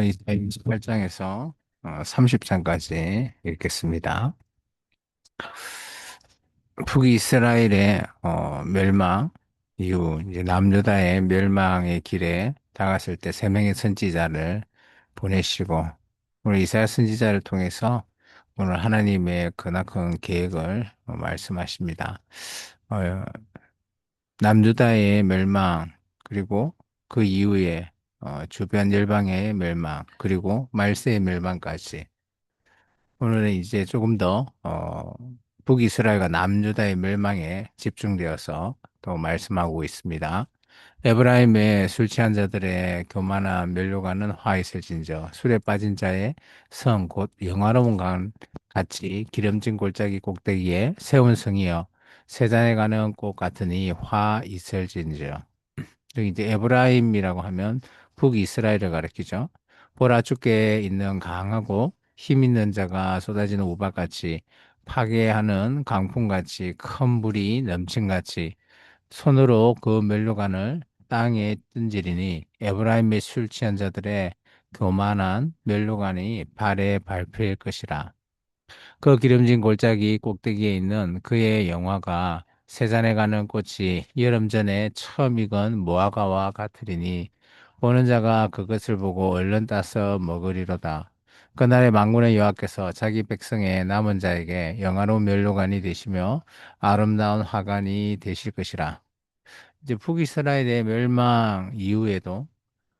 이제 28장에서 30장까지 읽겠습니다. 북이스라엘의 멸망 이후 이제 남유다의 멸망의 길에 다갔을 때 세 명의 선지자를 보내시고 오늘 이사야 선지자를 통해서 오늘 하나님의 크나큰 계획을 말씀하십니다. 어, 남유다의 멸망 그리고 그 이후에 주변 열방의 멸망 그리고 말세의 멸망까지 오늘은 이제 조금 더, 북이스라엘과 남유다의 멸망에 집중되어서 또 말씀하고 있습니다. 에브라임의 술 취한 자들의 교만한 면류관은 화 있을진저 술에 빠진 자의 성 곧 영화로운 강 같이 기름진 골짜기 꼭대기에 세운 성이여 세잔에 가는 꽃 같으니 화 있을진저. 여기 이제 에브라임이라고 하면 북이스라엘을 가리키죠. 보라 주께 있는 강하고 힘 있는 자가 쏟아지는 우박같이 파괴하는 강풍같이 큰 물이 넘친같이 손으로 그 멸류관을 땅에 뜬지리니 에브라임의 술 취한 자들의 교만한 멸류관이 발에 밟힐 것이라. 그 기름진 골짜기 꼭대기에 있는 그의 영화가 세잔에 가는 꽃이 여름 전에 처음 익은 무화과와 같으리니 보는 자가 그것을 보고 얼른 따서 먹으리로다. 그날에 만군의 여호와께서 자기 백성의 남은 자에게 영화로운 멸류관이 되시며 아름다운 화관이 되실 것이라. 이제 북이스라엘의 멸망 이후에도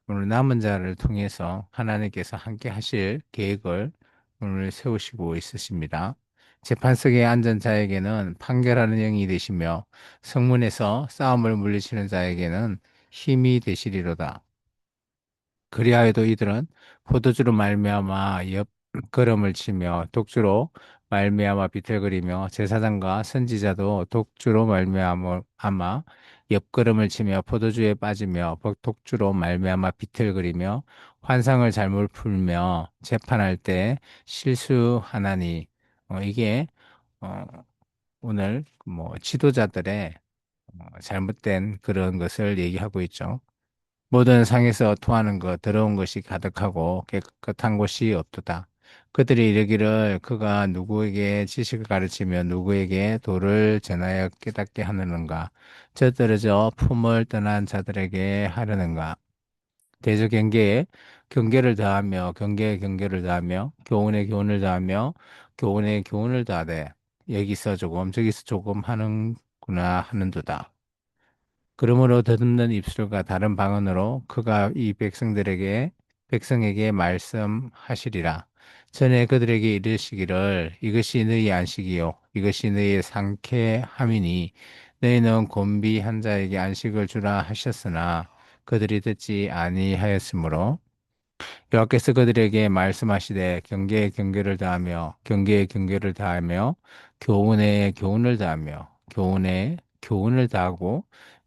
오늘 남은 자를 통해서 하나님께서 함께 하실 계획을 오늘 세우시고 있으십니다. 재판석에 앉은 자에게는 판결하는 영이 되시며 성문에서 싸움을 물리치는 자에게는 힘이 되시리로다. 그리하여도 이들은 포도주로 말미암아 옆걸음을 치며 독주로 말미암아 비틀거리며 제사장과 선지자도 독주로 말미암아 옆걸음을 치며 포도주에 빠지며 독주로 말미암아 비틀거리며 환상을 잘못 풀며 재판할 때 실수하나니 이게 어, 오늘 뭐 지도자들의 잘못된 그런 것을 얘기하고 있죠. 모든 상에서 토하는 것, 더러운 것이 가득하고 깨끗한 곳이 없도다. 그들이 이르기를 그가 누구에게 지식을 가르치며 누구에게 도를 전하여 깨닫게 하느는가? 저 떨어져 품을 떠난 자들에게 하려는가? 대저 경계에 경계를 다하며 경계에 경계를 다하며 교훈에 교훈을 다하며 교훈에 교훈을 다하되 여기서 조금 저기서 조금 하는구나 하는도다. 그러므로 더듬는 입술과 다른 방언으로 그가 이 백성에게 말씀하시리라. 전에 그들에게 이르시기를 이것이 너희 안식이요 이것이 너희의 상쾌함이니 너희는 곤비 한 자에게 안식을 주라 하셨으나 그들이 듣지 아니하였으므로 여호와께서 그들에게 말씀하시되 경계에 경계를 다하며 경계에 경계를 다하며 교훈에 교훈을 다하며 교훈에 교훈을 다하고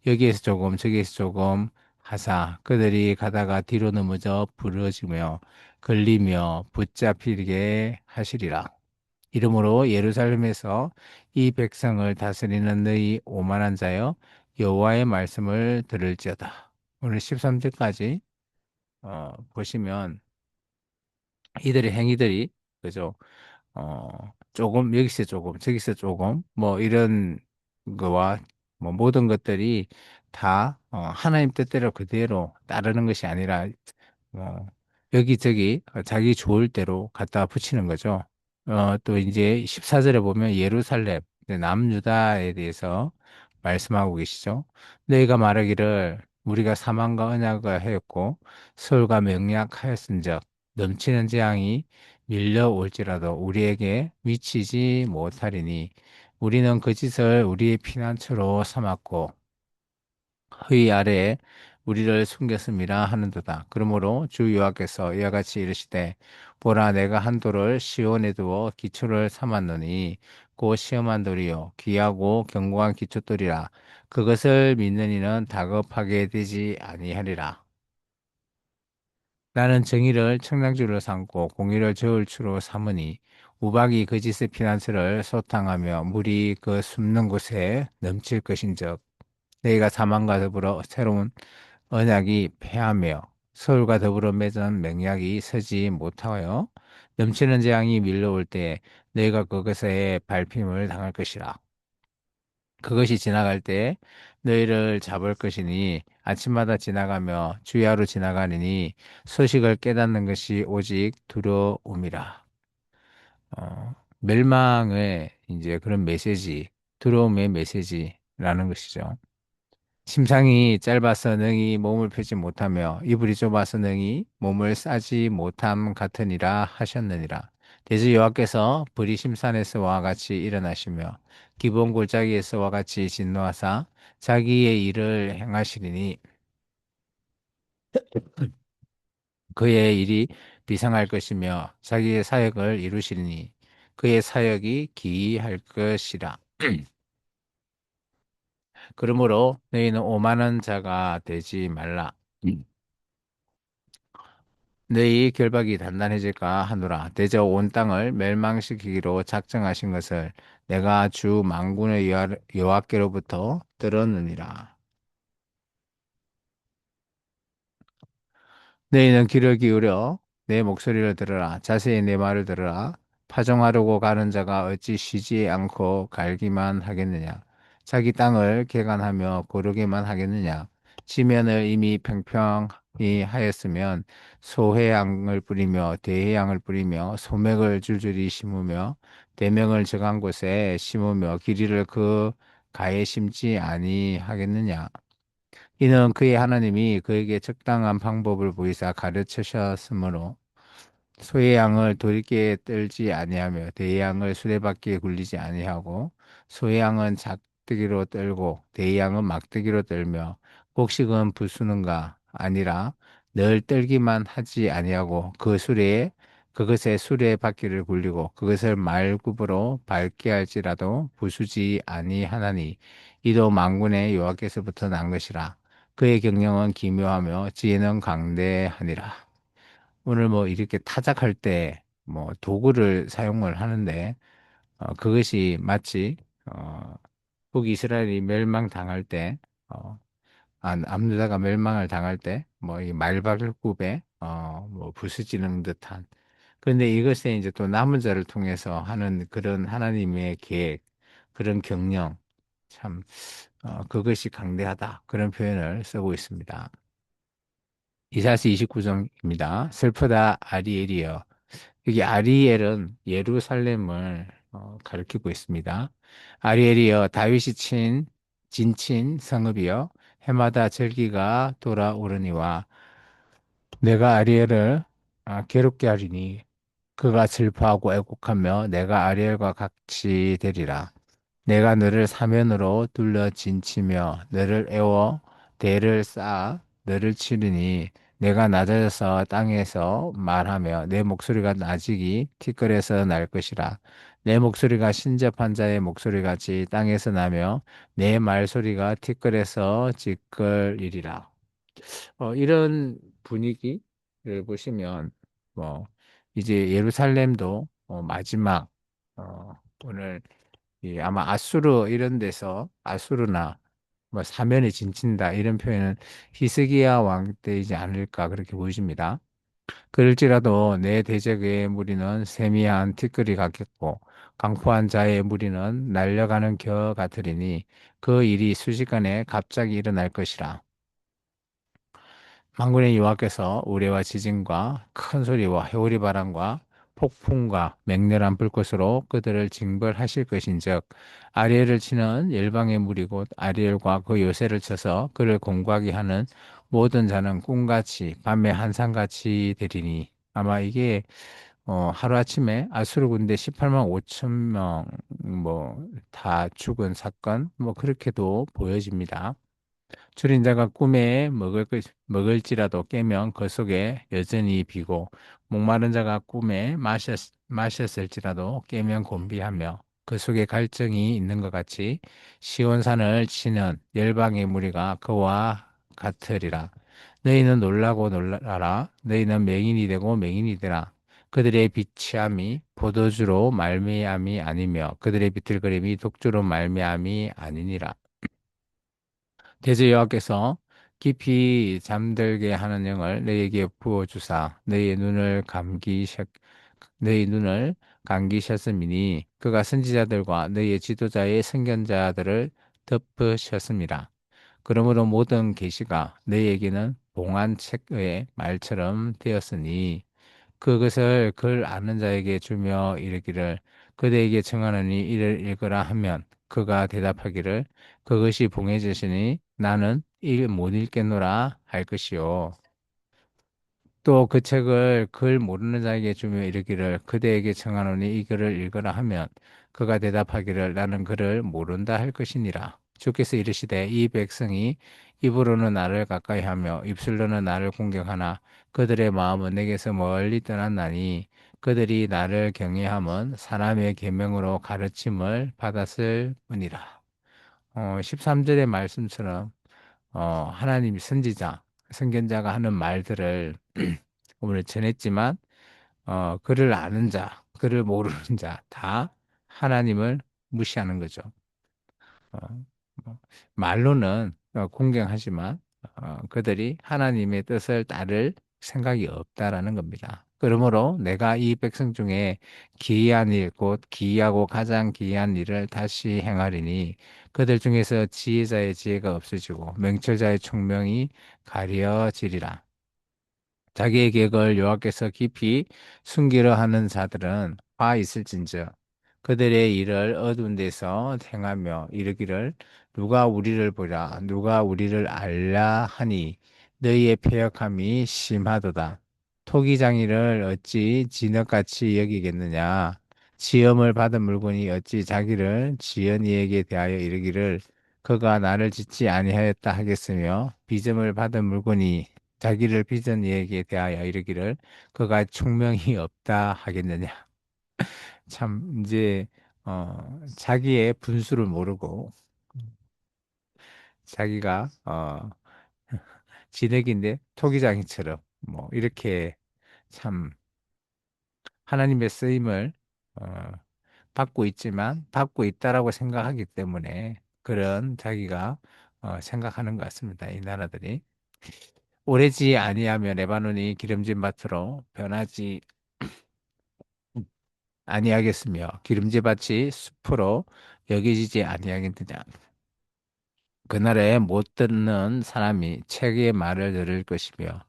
여기에서 조금 저기에서 조금 하사 그들이 가다가 뒤로 넘어져 부러지며 걸리며 붙잡히게 하시리라. 이러므로 예루살렘에서 이 백성을 다스리는 너희 오만한 자여 여호와의 말씀을 들을지어다. 오늘 13절까지 보시면 이들의 행위들이 그죠? 어, 조금 여기서 조금 저기서 조금 뭐 이런 거와 뭐 모든 것들이 다 하나님 뜻대로 그대로 따르는 것이 아니라 어, 여기저기 자기 좋을 대로 갖다 붙이는 거죠. 또 이제 14절에 보면 예루살렘 이제 남유다에 대해서 말씀하고 계시죠. 너희가 말하기를 우리가 사망과 언약을 하였고 서울과 명약하였은즉 넘치는 재앙이 밀려올지라도 우리에게 미치지 못하리니 우리는 그 짓을 우리의 피난처로 삼았고 의 아래에 우리를 숨겼음이라 하는도다. 그러므로 주 여호와께서 이와 같이 이르시되 보라 내가 한 돌을 시온에 두어 기초를 삼았노니 곧 시험한 돌이요 귀하고 견고한 기초돌이라 그것을 믿는 이는 다급하게 되지 아니하리라. 나는 정의를 청량주로 삼고 공의를 저울추로 삼으니 우박이 거짓의 피난처를 소탕하며 물이 그 숨는 곳에 넘칠 것인즉 너희가 사망과 더불어 새로운 언약이 패하며 서울과 더불어 맺은 맹약이 서지 못하여 넘치는 재앙이 밀려올 때 너희가 그것에 밟힘을 당할 것이라. 그것이 지나갈 때 너희를 잡을 것이니 아침마다 지나가며 주야로 지나가느니 소식을 깨닫는 것이 오직 두려움이라. 멸망의 이제 그런 메시지, 두려움의 메시지라는 것이죠. 심상이 짧아서 능히 몸을 펴지 못하며 이불이 좁아서 능히 몸을 싸지 못함 같으니라 하셨느니라. 대저 여호와께서 불이 심산에서와 같이 일어나시며 기본 골짜기에서와 같이 진노하사 자기의 일을 행하시리니 그의 일이 비상할 것이며 자기의 사역을 이루시리니 그의 사역이 기이할 것이라. 그러므로 너희는 오만한 자가 되지 말라. 너희 결박이 단단해질까 하노라. 대저 온 땅을 멸망시키기로 작정하신 것을 내가 주 만군의 여호와께로부터 들었느니라. 너희는 귀를 기울여 내 목소리를 들으라. 자세히 내 말을 들으라. 파종하려고 가는 자가 어찌 쉬지 않고 갈기만 하겠느냐. 자기 땅을 개간하며 고르기만 하겠느냐. 지면을 이미 평평히 하였으면 소해양을 뿌리며 대해양을 뿌리며 소맥을 줄줄이 심으며 대명을 정한 곳에 심으며 기리를 그 가에 심지 아니하겠느냐. 이는 그의 하나님이 그에게 적당한 방법을 보이사 가르치셨으므로 소의 양을 돌게 떨지 아니하며 대의 양을 수레바퀴에 굴리지 아니하고 소의 양은 작뜨기로 떨고 대의 양은 막뜨기로 떨며 곡식은 부수는가 아니라 늘 떨기만 하지 아니하고 그 수레에 그것의 수레바퀴를 굴리고 그것을 말굽으로 밟게 할지라도 부수지 아니하나니 이도 만군의 여호와께서부터 난 것이라. 그의 경영은 기묘하며 지혜는 강대하니라. 오늘 뭐 이렇게 타작할 때 뭐 도구를 사용을 하는데 그것이 마치 북이스라엘이 멸망당할 때 암누다가 멸망을 당할 때 뭐 이 말발굽에 뭐 부스지는 듯한 그런데 이것에 이제 또 남은 자를 통해서 하는 그런 하나님의 계획 그런 경영 참 그것이 강대하다 그런 표현을 쓰고 있습니다. 이사야서 29장입니다. 슬프다 아리엘이여. 여기 아리엘은 예루살렘을 가리키고 있습니다. 아리엘이여 다윗이 진친 성읍이여 해마다 절기가 돌아오르니와 내가 아리엘을 괴롭게 하리니 그가 슬퍼하고 애곡하며 내가 아리엘과 같이 되리라. 내가 너를 사면으로 둘러 진치며 너를 애워 대를 쌓아 너를 치르니 내가 낮아져서 땅에서 말하며 내 목소리가 나직이 티끌에서 날 것이라. 내 목소리가 신접한 자의 목소리같이 땅에서 나며 내 말소리가 티끌에서 지끌이리라. 이런 분위기를 보시면 뭐 이제 예루살렘도 마지막 오늘 아마 아수르 이런 데서 아수르나 뭐 사면에 진친다 이런 표현은 히스기야 왕 때이지 않을까 그렇게 보여집니다. 그럴지라도 내 대적의 무리는 세미한 티끌이 같겠고 강포한 자의 무리는 날려가는 겨 같으리니 그 일이 순식간에 갑자기 일어날 것이라. 만군의 여호와께서 우레와 지진과 큰 소리와 회오리 바람과 폭풍과 맹렬한 불꽃으로 그들을 징벌하실 것인즉 아리엘을 치는 열방의 무리 곧 아리엘과 그 요새를 쳐서 그를 공고하게 하는 모든 자는 꿈같이 밤의 한상같이 되리니 아마 이게 하루아침에 아수르 군대 18만 5천 명 뭐 다 죽은 사건 뭐 그렇게도 보여집니다. 줄인 자가 꿈에 먹을지라도 깨면 그 속에 여전히 비고 목마른 자가 꿈에 마셨을지라도 깨면 곤비하며 그 속에 갈증이 있는 것 같이 시온산을 치는 열방의 무리가 그와 같으리라. 너희는 놀라고 놀라라. 너희는 맹인이 되고 맹인이 되라. 그들의 비치함이 포도주로 말미암이 아니며 그들의 비틀거림이 독주로 말미암이 아니니라. 대제 여호와께서 깊이 잠들게 하는 영을 너희에게 부어주사 너희 눈을 감기셨음이니 그가 선지자들과 너희의 지도자의 선견자들을 덮으셨습니다. 그러므로 모든 계시가 너희에게는 봉한 책의 말처럼 되었으니 그것을 글 아는 자에게 주며 이르기를 그대에게 청하노니 이를 읽으라 하면 그가 대답하기를 그것이 봉해지시니 나는 일 못 읽겠노라 할 것이요. 또 그 책을 글 모르는 자에게 주며 이르기를 그대에게 청하노니 이 글을 읽으라 하면 그가 대답하기를 나는 글을 모른다 할 것이니라. 주께서 이르시되 이 백성이 입으로는 나를 가까이 하며 입술로는 나를 공경하나 그들의 마음은 내게서 멀리 떠났나니 그들이 나를 경외함은 사람의 계명으로 가르침을 받았을 뿐이라. 13절의 말씀처럼 하나님이 선견자가 하는 말들을 오늘 전했지만 그를 아는 자, 그를 모르는 자, 다 하나님을 무시하는 거죠. 어, 뭐, 말로는 공경하지만 그들이 하나님의 뜻을 따를 생각이 없다라는 겁니다. 그러므로 내가 이 백성 중에 기이한 일, 곧 기이하고 가장 기이한 일을 다시 행하리니 그들 중에서 지혜자의 지혜가 없어지고 명철자의 총명이 가려지리라. 자기의 계획을 여호와께서 깊이 숨기려 하는 자들은 화 있을진저 그들의 일을 어두운 데서 행하며 이르기를 누가 우리를 보라 누가 우리를 알라 하니 너희의 패역함이 심하도다. 토기장이를 어찌 진흙같이 여기겠느냐 지음을 받은 물건이 어찌 자기를 지은 이에게 대하여 이르기를 그가 나를 짓지 아니하였다 하겠으며 빚음을 받은 물건이 자기를 빚은 이에게 대하여 이르기를 그가 총명이 없다 하겠느냐. 참 이제 자기의 분수를 모르고 자기가 진흙인데 토기장이처럼 뭐 이렇게 참 하나님의 쓰임을 어, 받고 있지만 받고 있다라고 생각하기 때문에 그런 자기가 생각하는 것 같습니다. 이 나라들이 오래지 아니하며 레바논이 기름진 밭으로 변하지 아니하겠으며 기름지밭이 숲으로 여겨지지 아니하겠느냐. 그날에 못 듣는 사람이 책의 말을 들을 것이며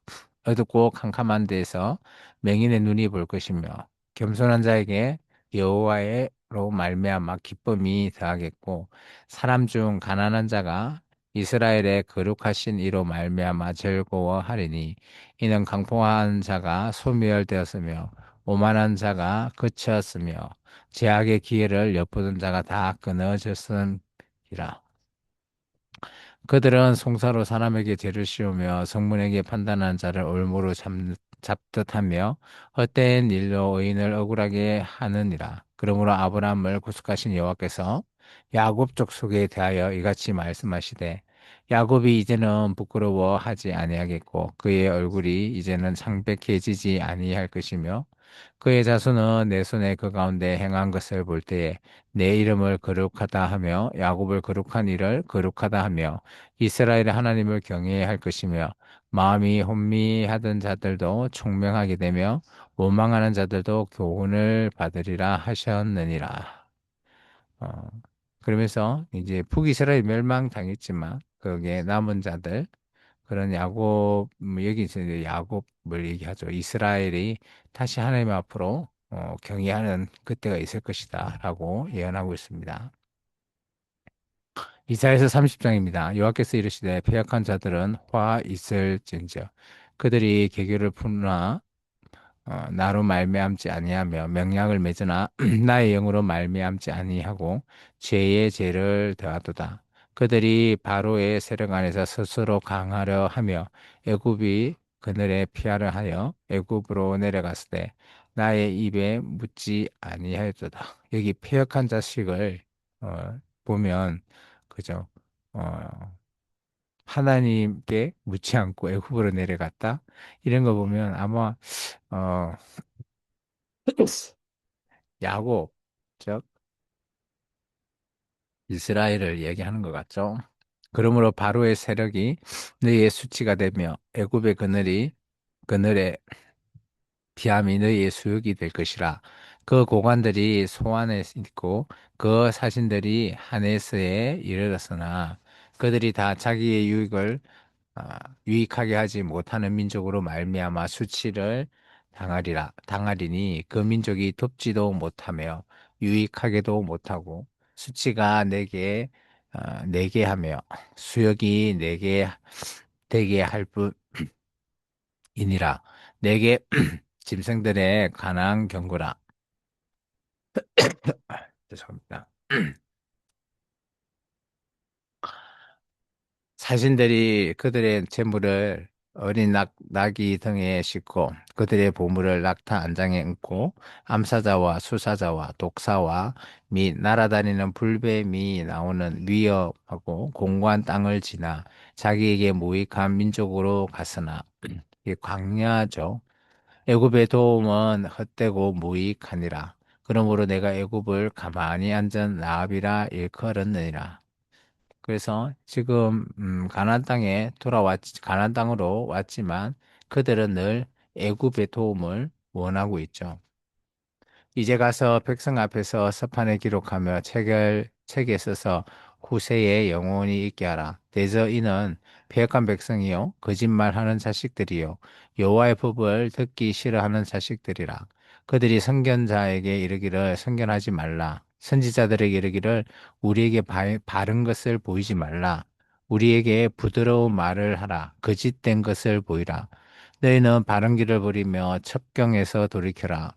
어둡고 캄캄한 데서 맹인의 눈이 볼 것이며 겸손한 자에게 여호와의로 말미암아 기쁨이 더하겠고 사람 중 가난한 자가 이스라엘의 거룩하신 이로 말미암아 즐거워하리니 이는 강포한 자가 소멸되었으며 오만한 자가 그쳤으며 제약의 기회를 엿보던 자가 다 끊어졌음이라. 그들은 송사로 사람에게 죄를 씌우며 성문에게 판단하는 자를 올무로 잡듯하며 헛된 일로 의인을 억울하게 하느니라. 그러므로 아브라함을 구속하신 여호와께서 야곱 족속에 대하여 이같이 말씀하시되 야곱이 이제는 부끄러워하지 아니하겠고 그의 얼굴이 이제는 창백해지지 아니할 것이며 그의 자손은 내 손에 그 가운데 행한 것을 볼 때에 내 이름을 거룩하다 하며 야곱을 거룩한 이를 거룩하다 하며 이스라엘의 하나님을 경외할 것이며 마음이 혼미하던 자들도 총명하게 되며 원망하는 자들도 교훈을 받으리라 하셨느니라. 어, 그러면서 이제 북이스라엘 멸망당했지만 거기에 남은 자들 그런 야곱 여기 이제 야곱을 얘기하죠. 이스라엘이 다시 하나님 앞으로 경외하는 그때가 있을 것이다라고 예언하고 있습니다. 이사야서 30장입니다. 여호와께서 이르시되 패역한 자들은 화 있을진저 그들이 계교를 품으나 나로 말미암지 아니하며 명약을 맺으나 나의 영으로 말미암지 아니하고 죄의 죄를 더하도다. 그들이 바로의 세력 안에서 스스로 강하려 하며 애굽이 그늘에 피하려 하여 애굽으로 내려갔을 때 나의 입에 묻지 아니하였도다. 여기 패역한 자식을 보면 그죠? 하나님께 묻지 않고 애굽으로 내려갔다. 이런 거 보면 아마 어, 야곱, 즉 이스라엘을 얘기하는 것 같죠. 그러므로 바로의 세력이 너희의 수치가 되며 애굽의 그늘에 비함이 너희의 수욕이 될 것이라. 그 고관들이 소안에 있고 그 사신들이 하네스에 이르렀으나 그들이 다 자기의 유익하게 하지 못하는 민족으로 말미암아 수치를 당하리니 그 민족이 돕지도 못하며 유익하게도 못하고 수치가 내게 하며 수욕이 내게 되게 할 뿐이니라. 내게 짐승들의 가난 경고라. 죄송합니다. 사신들이 그들의 재물을 어린 낙이 등에 싣고 그들의 보물을 낙타 안장에 싣고 암사자와 수사자와 독사와 및 날아다니는 불뱀이 나오는 위협하고 공고한 땅을 지나 자기에게 무익한 민족으로 갔으나 이게 광야죠. 애굽의 도움은 헛되고 무익하니라. 그러므로 내가 애굽을 가만히 앉은 라합이라 일컬었느니라. 그래서 지금 가나안 땅으로 왔지만 그들은 늘 애굽의 도움을 원하고 있죠. 이제 가서 백성 앞에서 서판에 기록하며 책에 써서 후세에 영원히 있게 하라. 대저 이는 패역한 백성이요 거짓말하는 자식들이요 여호와의 법을 듣기 싫어하는 자식들이라. 그들이 선견자에게 이르기를 선견하지 말라. 선지자들에게 이르기를 우리에게 바른 것을 보이지 말라. 우리에게 부드러운 말을 하라. 거짓된 것을 보이라. 너희는 바른 길을 버리며 첩경에서 돌이켜라.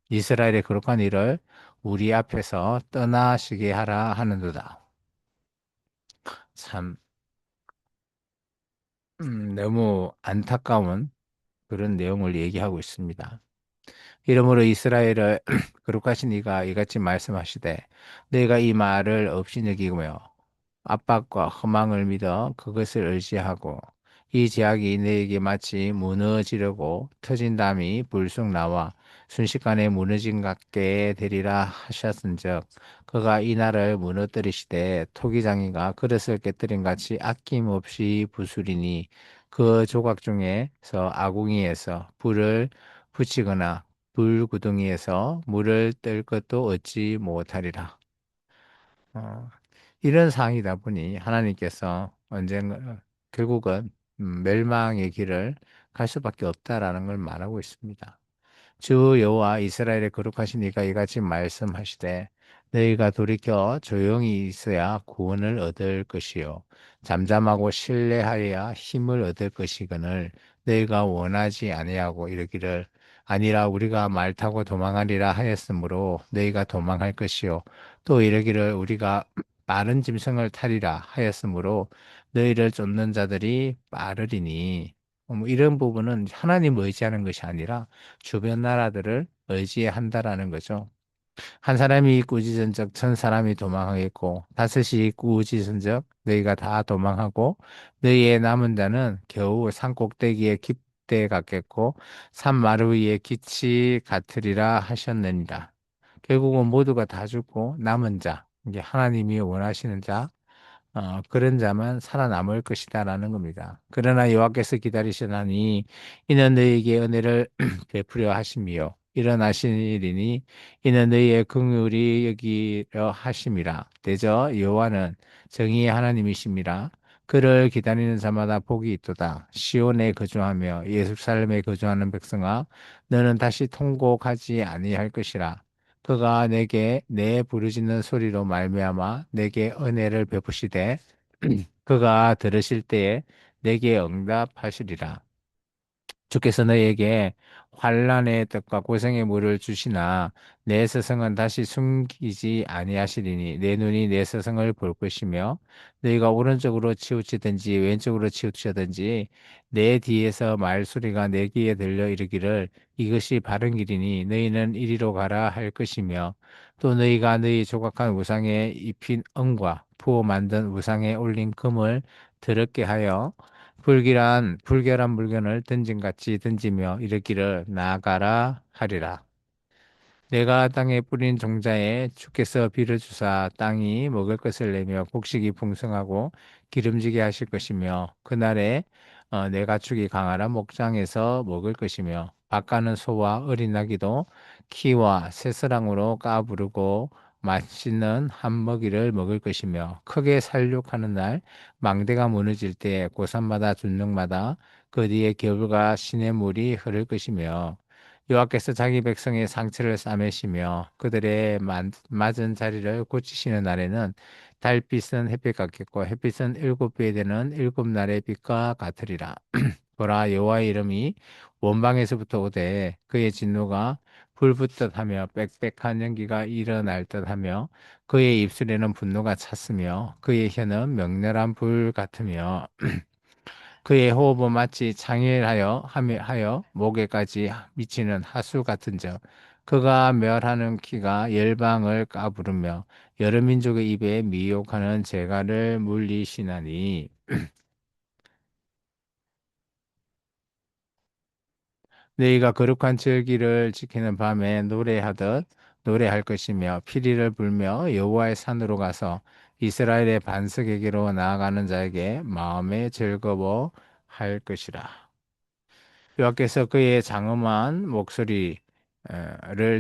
이스라엘의 거룩한 일을 우리 앞에서 떠나시게 하라 하는도다. 참, 너무 안타까운 그런 내용을 얘기하고 있습니다. 이러므로 이스라엘을 거룩하신 이가 이같이 말씀하시되 너희가 이 말을 없이 여기며 압박과 허망을 믿어 그것을 의지하고 이 제약이 너에게 마치 무너지려고 터진 담이 불쑥 나와 순식간에 무너진 같게 되리라 하셨은즉 그가 이 나라를 무너뜨리시되 토기장이가 그릇을 깨뜨린 같이 아낌없이 부수리니 그 조각 중에서 아궁이에서 불을 붙이거나 불구덩이에서 물을 뜰 것도 얻지 못하리라. 어, 이런 상황이다 보니 하나님께서 언젠가 결국은 멸망의 길을 갈 수밖에 없다라는 걸 말하고 있습니다. 주 여호와 이스라엘의 거룩하신 이가 이같이 말씀하시되 너희가 돌이켜 조용히 있어야 구원을 얻을 것이요 잠잠하고 신뢰하여야 힘을 얻을 것이거늘 너희가 원하지 아니하고 이르기를 아니라 우리가 말 타고 도망하리라 하였으므로 너희가 도망할 것이요 또 이르기를 우리가 빠른 짐승을 타리라 하였으므로 너희를 쫓는 자들이 빠르리니 뭐 이런 부분은 하나님 의지하는 것이 아니라 주변 나라들을 의지한다라는 거죠. 한 사람이 꾸짖은적 천 사람이 도망하겠고 다섯이 꾸짖은적 너희가 다 도망하고 너희의 남은 자는 겨우 산 꼭대기에 깃대 같겠고 산 마루 위에 깃이 같으리라 하셨느니라. 결국은 모두가 다 죽고 남은 자, 이게 하나님이 원하시는 자, 그런 자만 살아남을 것이다라는 겁니다. 그러나 여호와께서 기다리시나니 이는 너희에게 은혜를 베푸려 하심이요 일어나시리니 이는 너희의 긍휼이 여기려 하심이라. 대저 여호와는 정의의 하나님이심이라. 그를 기다리는 자마다 복이 있도다. 시온에 거주하며 예루살렘에 거주하는 백성아 너는 다시 통곡하지 아니할 것이라. 그가 내게 내 부르짖는 소리로 말미암아 내게 은혜를 베푸시되 그가 들으실 때에 내게 응답하시리라. 주께서 너희에게 환난의 떡과 고생의 물을 주시나 내 스승은 다시 숨기지 아니하시리니 내 눈이 내 스승을 볼 것이며 너희가 오른쪽으로 치우치든지 왼쪽으로 치우치든지 내 뒤에서 말소리가 내 귀에 들려 이르기를 이것이 바른 길이니 너희는 이리로 가라 할 것이며 또 너희가 너희 조각한 우상에 입힌 은과 부어 만든 우상에 올린 금을 더럽게 하여 불결한 물건을 던짐같이 던지며 이르기를 나아가라 하리라. 내가 땅에 뿌린 종자에 주께서 비를 주사 땅이 먹을 것을 내며 곡식이 풍성하고 기름지게 하실 것이며 그날에 내 가축이 강하라 목장에서 먹을 것이며 밭가는 소와 어린 나귀도 키와 새스랑으로 까부르고 맛있는 한 먹이를 먹을 것이며 크게 살육하는 날 망대가 무너질 때 고산마다 준능마다 그 뒤에 겨울과 시냇물이 흐를 것이며 여호와께서 자기 백성의 상처를 싸매시며 그들의 맞은 자리를 고치시는 날에는 달빛은 햇빛 같겠고 햇빛은 일곱 배 되는 일곱 날의 빛과 같으리라. 보라 여호와의 이름이 원방에서부터 오되 그의 진노가 불붙듯 하며 빽빽한 연기가 일어날 듯 하며 그의 입술에는 분노가 찼으며 그의 혀는 명렬한 불 같으며 그의 호흡은 마치 창일하여 목에까지 미치는 하수 같은즉 그가 멸하는 키가 열방을 까부르며 여러 민족의 입에 미혹하는 재갈을 물리시나니 너희가 거룩한 절기를 지키는 밤에 노래하듯 노래할 것이며 피리를 불며 여호와의 산으로 가서 이스라엘의 반석에게로 나아가는 자에게 마음에 즐거워할 것이라. 여호와께서 그의 장엄한 목소리를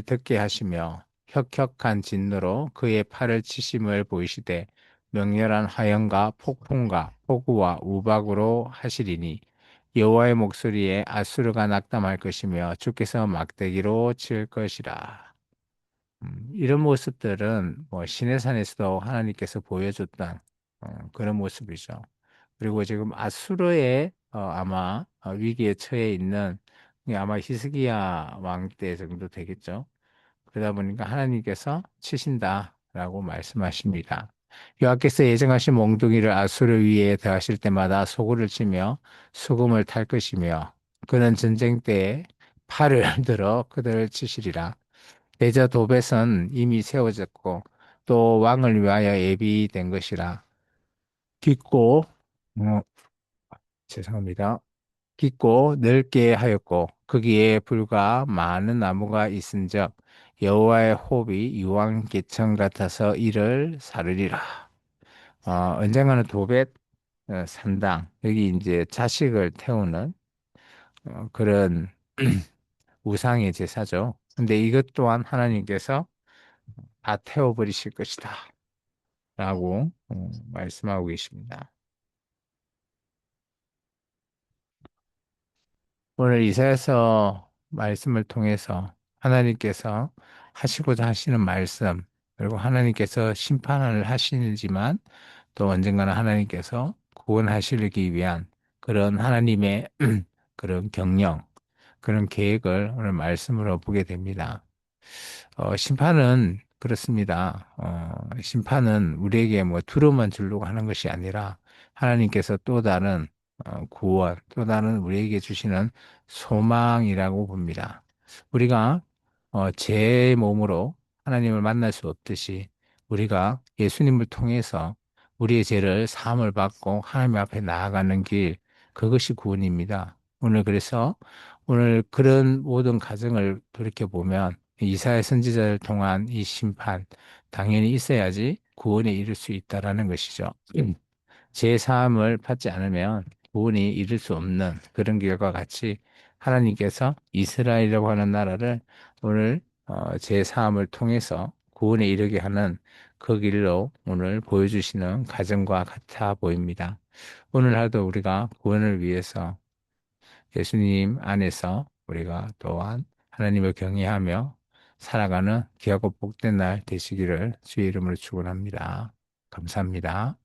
듣게 하시며 혁혁한 진노로 그의 팔을 치심을 보이시되 명렬한 화염과 폭풍과 폭우와 우박으로 하시리니 여호와의 목소리에 아수르가 낙담할 것이며 주께서 막대기로 칠 것이라. 이런 모습들은 뭐 시내산에서도 하나님께서 보여줬던 그런 모습이죠. 그리고 지금 아수르의 아마 위기에 처해 있는 이게 아마 히스기야 왕 때 정도 되겠죠. 그러다 보니까 하나님께서 치신다라고 말씀하십니다. 여호와께서 예정하신 몽둥이를 아수르 위에 더하실 때마다 소굴을 치며 수금을 탈 것이며 그는 전쟁 때에 팔을 들어 그들을 치시리라. 대저 도벳은 이미 세워졌고 또 왕을 위하여 예비된 것이라. 깊고 어, 죄송합니다. 깊고 넓게 하였고 거기에 불과 많은 나무가 있은즉 여호와의 호흡이 유황기청 같아서 이를 사르리라. 언젠가는 도벳 산당 여기 이제 자식을 태우는 그런 우상의 제사죠. 근데 이것 또한 하나님께서 다 태워버리실 것이다. 라고 말씀하고 계십니다. 오늘 이사야서 말씀을 통해서 하나님께서 하시고자 하시는 말씀, 그리고 하나님께서 심판을 하시지만 또 언젠가는 하나님께서 구원하시기 위한 그런 하나님의 그런 경영, 그런 계획을 오늘 말씀으로 보게 됩니다. 심판은 그렇습니다. 심판은 우리에게 뭐 두루만 주려고 하는 것이 아니라 하나님께서 또 다른 구원, 또 다른 우리에게 주시는 소망이라고 봅니다. 우리가 제 몸으로 하나님을 만날 수 없듯이 우리가 예수님을 통해서 우리의 죄를 사함을 받고 하나님 앞에 나아가는 길, 그것이 구원입니다. 오늘 그래서 오늘 그런 모든 과정을 돌이켜 보면 이사야 선지자를 통한 이 심판 당연히 있어야지 구원에 이를 수 있다라는 것이죠. 제 사함을 받지 않으면 구원이 이룰 수 없는 그런 길과 같이 하나님께서 이스라엘이라고 하는 나라를 오늘 제 사함을 통해서 구원에 이르게 하는 그 길로 오늘 보여주시는 과정과 같아 보입니다. 오늘 하루도 우리가 구원을 위해서 예수님 안에서 우리가 또한 하나님을 경외하며 살아가는 귀하고 복된 날 되시기를 주의 이름으로 축원합니다. 감사합니다.